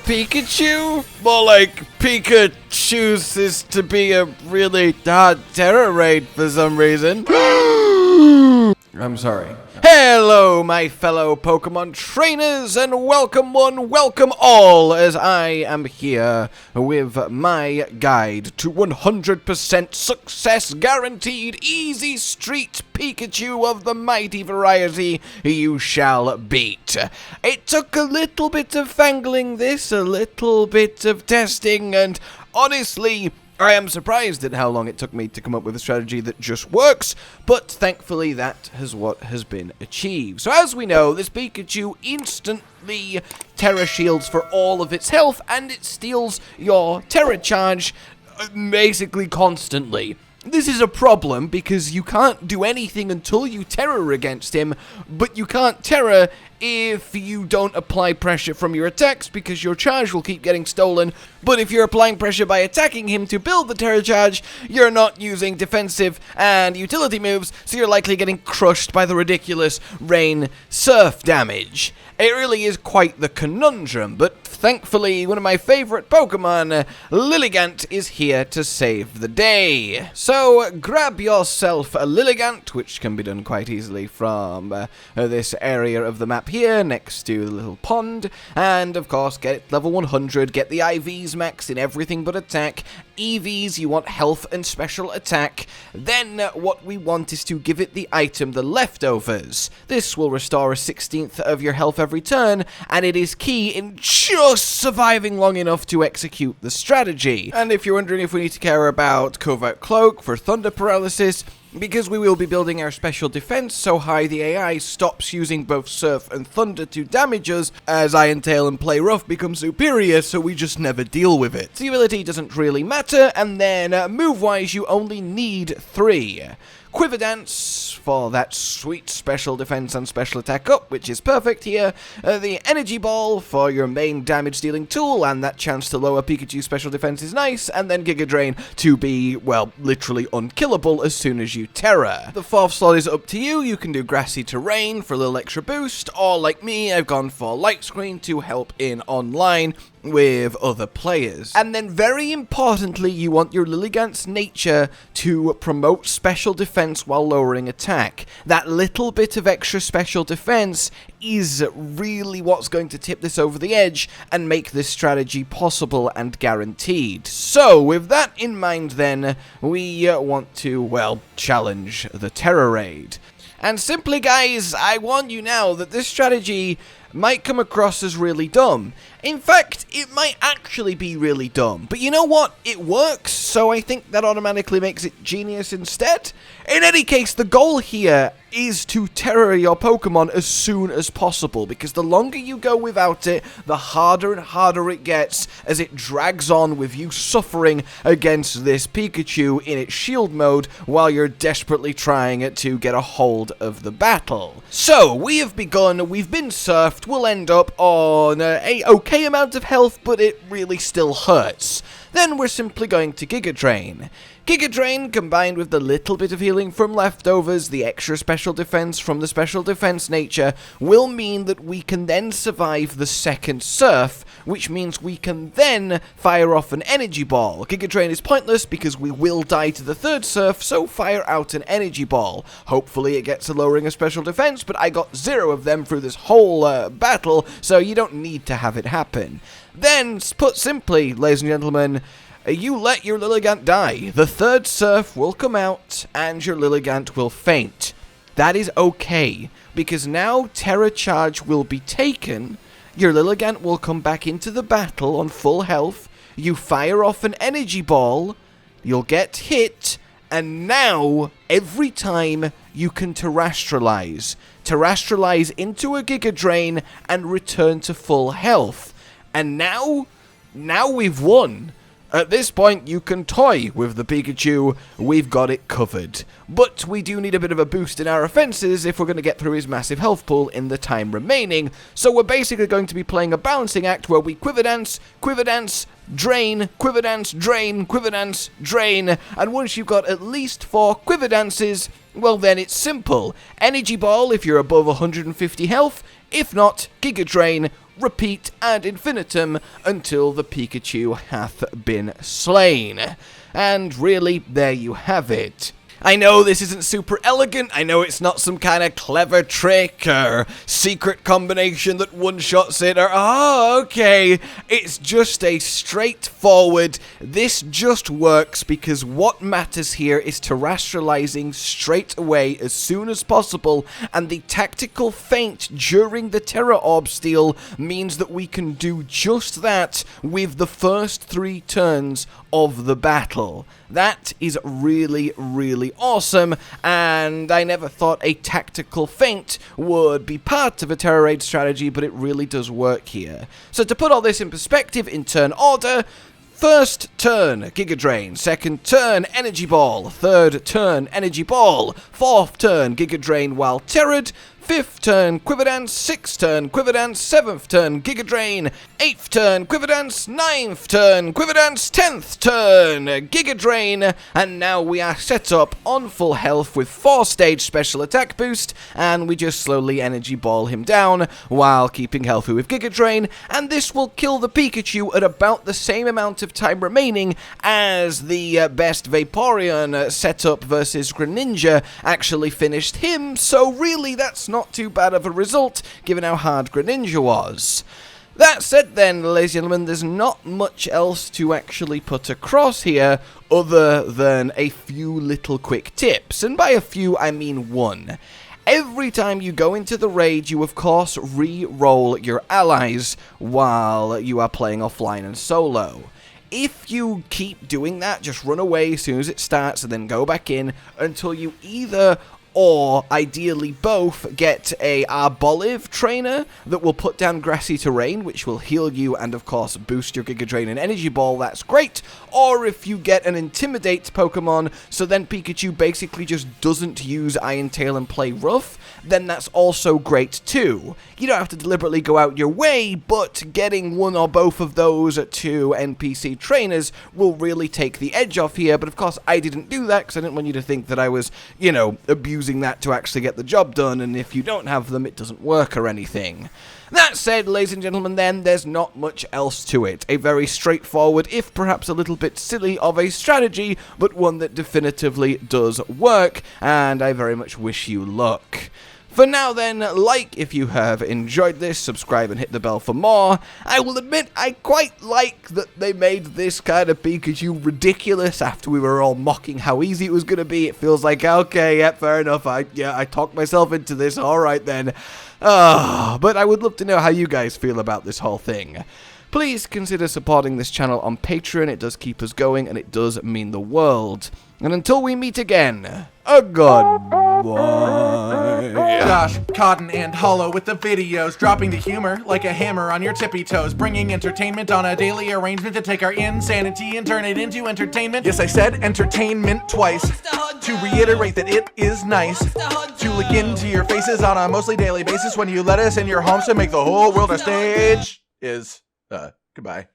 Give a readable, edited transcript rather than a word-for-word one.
Pikachu? More like Pika chooses to be a really hard Tera Raid for some reason. I'm sorry. Hello, my fellow Pokemon trainers, and welcome one, welcome all, as I am here with my guide to 100% success guaranteed easy street Pikachu of the mighty variety you shall beat. It took a little bit of fangling this, a little bit of testing, and honestly, I am surprised at how long it took me to come up with a strategy that just works, but thankfully that is what has been achieved. So as we know, this Pikachu instantly Terra Shields for all of its health, and it steals your Terra Charge basically constantly. This is a problem because you can't do anything until you Terra against him, but you can't Terra if you don't apply pressure from your attacks because your charge will keep getting stolen. But if you're applying pressure by attacking him to build the Terra Charge, you're not using defensive and utility moves, so you're likely getting crushed by the ridiculous Rain Surf damage. It really is quite the conundrum, but thankfully one of my favorite Pokemon, Lilligant, is here to save the day. So grab yourself a Lilligant, which can be done quite easily from this area of the map here, next to the little pond, and of course get it level 100, get the IVs max in everything but attack. EVs, you want health and special attack. Then what we want is to give it the item, the leftovers. This will restore a 16th of your health every turn, and it is key in just surviving long enough to execute the strategy. And if you're wondering if we need to care about Covert Cloak for Thunder Paralysis, because we will be building our special defense so high the AI stops using both Surf and Thunder to damage us, as Iron Tail and Play Rough become superior, so we just never deal with it. The ability doesn't really matter, and then move-wise you only need 3. Quiver Dance for that sweet special defense and special attack up, which is perfect here. The Energy Ball for your main damage dealing tool, and that chance to lower Pikachu's special defense is nice. And then Giga Drain to be, well, literally unkillable as soon as you Terra. The 4th slot is up to you. You can do Grassy Terrain for a little extra boost, or like me, I've gone for Light Screen to help in online with other players. And then very importantly, you want your Lilligant's nature to promote special defense while lowering attack. That little bit of extra special defense is really what's going to tip this over the edge and make this strategy possible and guaranteed. So with that in mind then, we want to, well, challenge the Tera Raid. And simply guys, I warn you now that this strategy might come across as really dumb. In fact, it might actually be really dumb. But you know what? It works, so I think that automatically makes it genius instead. In any case, the goal here is to Terra your Pokemon as soon as possible, because the longer you go without it, the harder and harder it gets as it drags on with you suffering against this Pikachu in its shield mode while you're desperately trying to get a hold of the battle. So, we have begun, we've been surfed, we'll end up on a okay amount of health, but it really still hurts. Then we're simply going to Giga Drain. Giga Drain, combined with the little bit of healing from leftovers, the extra special defense from the special defense nature, will mean that we can then survive the second surf, which means we can then fire off an energy ball. Giga Drain is pointless because we will die to the third surf, so fire out an energy ball. Hopefully it gets a lowering of special defense, but I got 0 of them through this whole battle, so you don't need to have it happen. Then, put simply, ladies and gentlemen, you let your Lilligant die. The third surf will come out, and your Lilligant will faint. That is okay, because now Terra Charge will be taken, your Lilligant will come back into the battle on full health, you fire off an energy ball, you'll get hit, and now, every time, you can Terrestrialize. Terrestrialize into a Giga Drain, and return to full health. And now we've won. At this point, you can toy with the Pikachu, we've got it covered. But we do need a bit of a boost in our offenses if we're going to get through his massive health pool in the time remaining, so we're basically going to be playing a balancing act where we Quiver Dance, drain, Quiver Dance, drain, Quiver Dance, drain, and once you've got at least 4 Quiver Dances, well then it's simple. Energy Ball if you're above 150 health, if not, Giga Drain repeat ad infinitum until the Pikachu hath been slain. And really, there you have it. I know this isn't super elegant, I know it's not some kind of clever trick or secret combination that one-shots it or, oh, okay, it's just a straightforward, this just works because what matters here is terrestrializing straight away as soon as possible, and the tactical feint during the Terra Orb steal means that we can do just that with the first 3 turns of the battle. That is really, really awesome, and I never thought a tactical feint would be part of a Tera Raid strategy, but it really does work here. So to put all this in perspective in turn order, first turn, Giga Drain. Second turn, Energy Ball. Third turn, Energy Ball. Fourth turn, Giga Drain while Terra'd. Fifth turn, Quiver Dance. Sixth turn, Quiver Dance. Seventh turn, Giga Drain. Eighth turn, Quiver Dance. Ninth turn, Quiver Dance. 10th turn, Giga Drain. And now we are set up on full health with 4-stage special attack boost, and we just slowly Energy Ball him down while keeping healthy with Giga Drain, and this will kill the Pikachu at about the same amount of time remaining as the best Vaporeon setup versus Greninja actually finished him, so really that's not too bad of a result given how hard Greninja was. That said then, ladies and gentlemen, there's not much else to actually put across here other than a few little quick tips, and by a few I mean one. Every time you go into the raid, you of course re-roll your allies while you are playing offline and solo. If you keep doing that, just run away as soon as it starts and then go back in until you either or ideally both get a Arbolive trainer that will put down grassy terrain, which will heal you and of course boost your Giga Drain and Energy Ball, that's great. Or if you get an Intimidate Pokemon, so then Pikachu basically just doesn't use Iron Tail and play rough, then that's also great too. You don't have to deliberately go out your way, but getting one or both of those 2 NPC trainers will really take the edge off here, but of course I didn't do that because I didn't want you to think that I was, you know, abusing that to actually get the job done, and if you don't have them, it doesn't work or anything. That said, ladies and gentlemen, then, there's not much else to it. A very straightforward, if perhaps a little bit silly of a strategy, but one that definitively does work, and I very much wish you luck. For now then, like if you have enjoyed this, subscribe and hit the bell for more. I will admit I quite like that they made this kind of Pikachu ridiculous after we were all mocking how easy it was going to be. It feels like, okay, yeah, fair enough, I talked myself into this, alright then. But I would love to know how you guys feel about this whole thing. Please consider supporting this channel on Patreon, it does keep us going and it does mean the world. And until we meet again, a goodbye. Josh, Cotton, and Hollow with the videos, dropping the humor like a hammer on your tippy toes, bringing entertainment on a daily arrangement to take our insanity and turn it into entertainment. Yes, I said entertainment twice, to reiterate that it is nice to look into your faces on a mostly daily basis when you let us in your homes to make the whole world a stage. Goodbye.